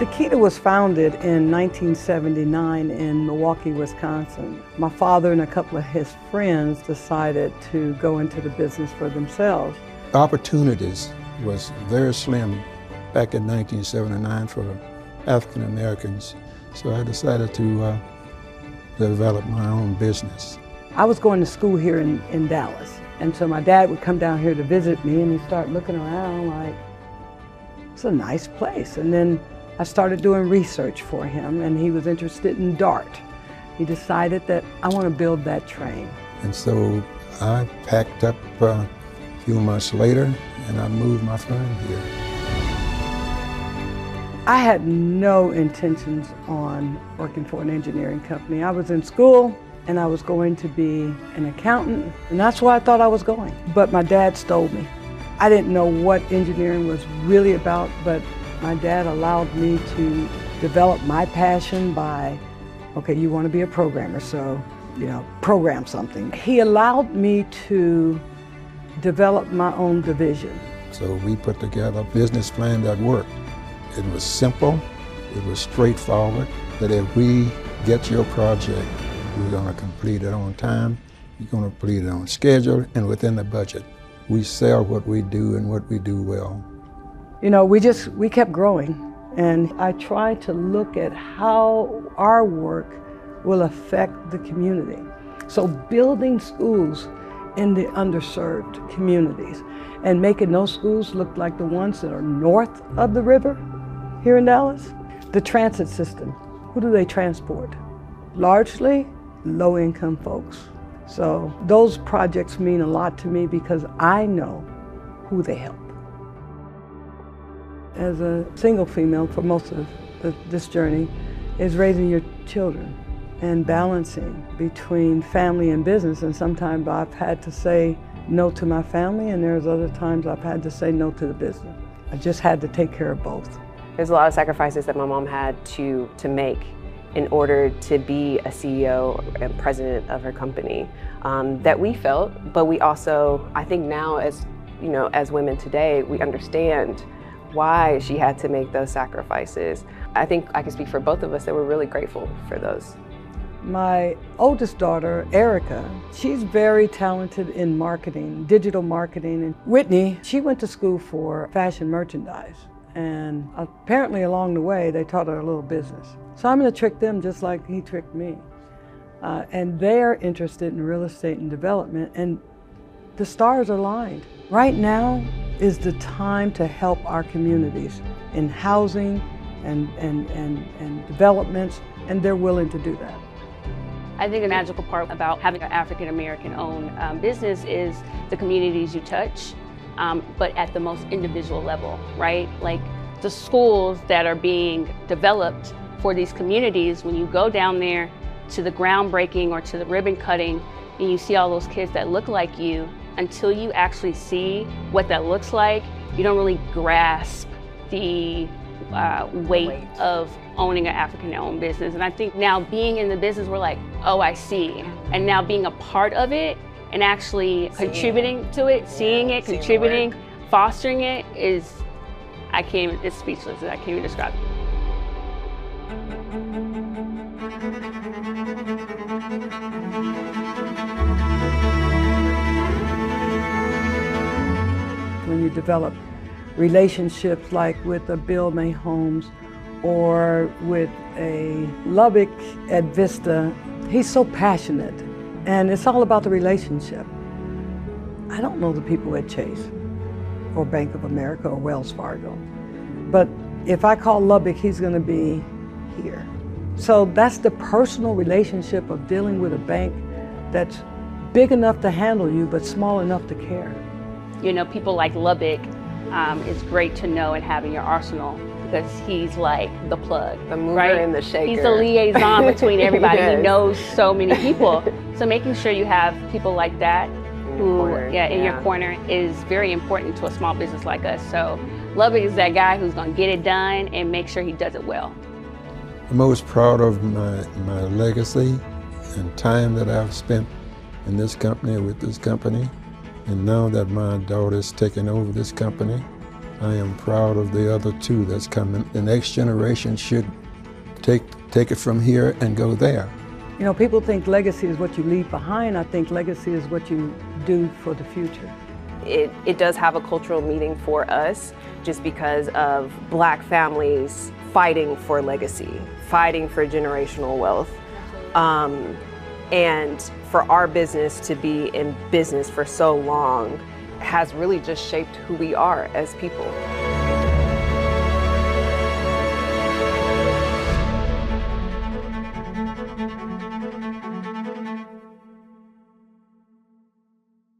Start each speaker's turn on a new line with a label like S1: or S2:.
S1: Dikita was founded in 1979 in Milwaukee, Wisconsin. My father and a couple of his friends decided to go into the business for themselves.
S2: Opportunities was very slim back in 1979 for African Americans, so I decided to develop my own business.
S1: I was going to school here in Dallas, and so my dad would come down here to visit me, and he'd start looking around like, it's a nice place. And then I started doing research for him, and he was interested in Dart. He decided that I want to build that train.
S2: And so I packed up a few months later, and I moved my firm here.
S1: I had no intentions on working for an engineering company. I was in school, and I was going to be an accountant, and that's where I thought I was going. But my dad stole me. I didn't know what engineering was really about, but my dad allowed me to develop my passion by, okay, you want to be a programmer, so, program something. He allowed me to develop my own division.
S2: So we put together a business plan that worked. It was simple, it was straightforward, that if we get your project, we're going to complete it on time, you're going to complete it on schedule and within the budget. We sell what we do and what we do well.
S1: We kept growing, and I tried to look at how our work will affect the community. So building schools in the underserved communities and making those schools look like the ones that are north of the river here in Dallas. The transit system, who do they transport? Largely low-income folks. So those projects mean a lot to me because I know who they help. As a single female for most of this journey is raising your children and balancing between family and business. And sometimes I've had to say no to my family, and there's other times I've had to say no to the business. I just had to take care of both.
S3: There's a lot of sacrifices that my mom had to make in order to be a CEO and president of her company that we felt, but we also, I think now as women today, we understand why she had to make those sacrifices. I think I can speak for both of us that we're really grateful for those.
S1: My oldest daughter, Erica, she's very talented in marketing, digital marketing. And Whitney, she went to school for fashion merchandise. And apparently along the way, they taught her a little business. So I'm gonna trick them just like he tricked me. And they're interested in real estate and development, and the stars are aligned. Right now is the time to help our communities in housing and developments, and they're willing to do that.
S4: I think the magical part about having an African-American owned business is the communities you touch, but at the most individual level, right? Like the schools that are being developed for these communities, when you go down there to the groundbreaking or to the ribbon cutting and you see all those kids that look like you, until you actually see what that looks like, you don't really grasp the weight of owning an African-owned business. And I think now being in the business, we're like, oh, I see. And now being a part of it and actually contributing to it, seeing it, contributing, fostering it is, it's speechless. I can't even describe it.
S1: When you develop relationships like with a Bill May Homes or with a Lubbock at Vista, he's so passionate, and it's all about the relationship. I don't know the people at Chase or Bank of America or Wells Fargo, but if I call Lubbock, he's gonna be here. So that's the personal relationship of dealing with a bank that's big enough to handle you, but small enough to care.
S4: People like Lubbock is great to know and have in your arsenal because he's like the plug,
S3: the mover
S4: right?
S3: and the shaker.
S4: He's the liaison between everybody.
S3: Yes.
S4: He knows so many people. So making sure you have people like that in your corner is very important to a small business like us. So Lubbock is that guy who's going to get it done and make sure he does it well.
S2: I'm most proud of my legacy and time that I've spent in this company, with this company. And now that my daughter's taken over this company, I am proud of the other two that's coming. The next generation should take it from here and go there.
S1: You know, people think legacy is what you leave behind. I think legacy is what you do for the future.
S3: It does have a cultural meaning for us just because of Black families fighting for legacy, fighting for generational wealth. And for our business to be in business for so long has really just shaped who we are as people.